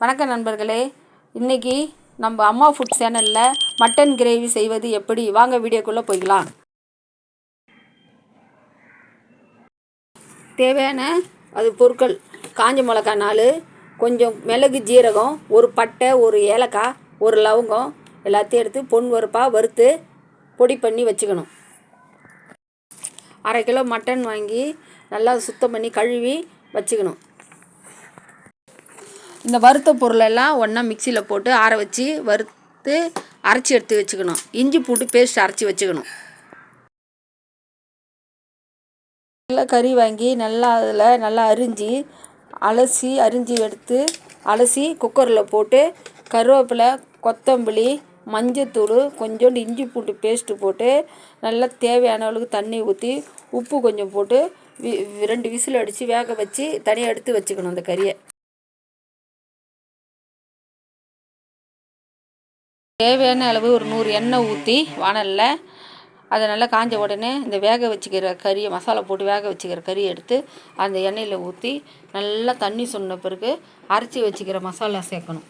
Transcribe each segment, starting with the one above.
வணக்கம் நண்பர்களே. இன்றைக்கி நம்ம அம்மா ஃபுட் சேனலில் மட்டன் கிரேவி செய்வது எப்படி, வாங்க வீடியோக்குள்ளே போய்க்கலாம். தேவையான பொருட்கள்: காஞ்ச மிளகா 4, கொஞ்சம் மிளகு, ஜீரகம், ஒரு பட்டை, ஒரு ஏலக்காய், ஒரு லவங்கம் எல்லாத்தையும் எடுத்து பொன் வறுப்பாக வறுத்து பொடி பண்ணி வச்சுக்கணும். அரை கிலோ மட்டன் வாங்கி நல்லா சுத்தம் பண்ணி கழுவி வச்சுக்கணும். இந்த வறுத்த பொருளெல்லாம் ஒன்றா மிக்சியில் போட்டு ஆற வச்சு வறுத்து அரைச்சி எடுத்து வச்சுக்கணும். இஞ்சி பூண்டு பேஸ்ட் அரைச்சி வச்சுக்கணும். நல்லா கறி வாங்கி நல்லா அரிஞ்சு எடுத்து அலசி குக்கரில் போட்டு கருவேப்பிலை, கொத்தமல்லி, மஞ்சத்தூள், கொஞ்சோண்டு இஞ்சி பூண்டு பேஸ்ட்டு போட்டு நல்லா தேவையான அளவுக்கு தண்ணி ஊற்றி உப்பு கொஞ்சம் போட்டு 2 விசில் அடித்து வேக வச்சு தனியாக எடுத்து வச்சுக்கணும். அந்த கறியை தேவையான அளவு ஒரு 100 எண்ணெய் ஊற்றி வானலில் அதை நல்லா காஞ்ச உடனே இந்த வேக வச்சுக்கிற கறியை, மசாலா போட்டு வேக வச்சுக்கிற கறியை எடுத்து அந்த எண்ணெயில் ஊற்றி நல்லா தண்ணி சொன்ன பிறகு அரைச்சி வச்சுக்கிற மசாலா சேர்க்கணும்.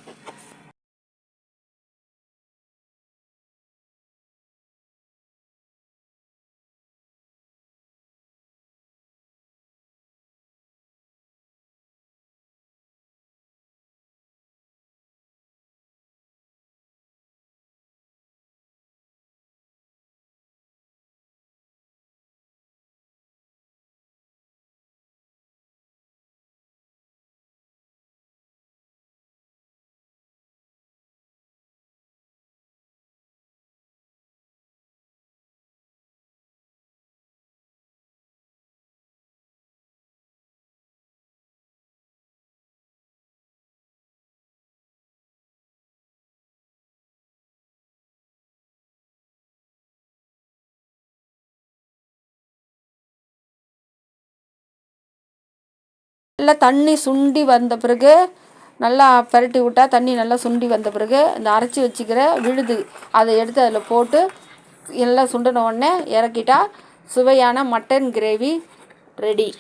நல்லா தண்ணி சுண்டி வந்த பிறகு நல்லா பரட்டி விட்டால் தண்ணி நல்லா சுண்டி வந்த பிறகு இந்த அரைச்சி வச்சுக்கிற விழுது அதை எடுத்து அதில் போட்டு எல்லாம் சுண்டின உடனே இறக்கிட்டா சுவையான mutton gravy ready.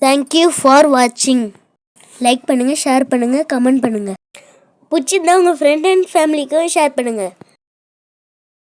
Thank you for watching. Like பண்ணுங்கள், ஷேர் பண்ணுங்கள், கமெண்ட் பண்ணுங்கள். பிடிச்சிருந்தா உங்கள் ஃப்ரெண்ட் அண்ட் ஃபேமிலிக்கும் ஷேர் பண்ணுங்கள்.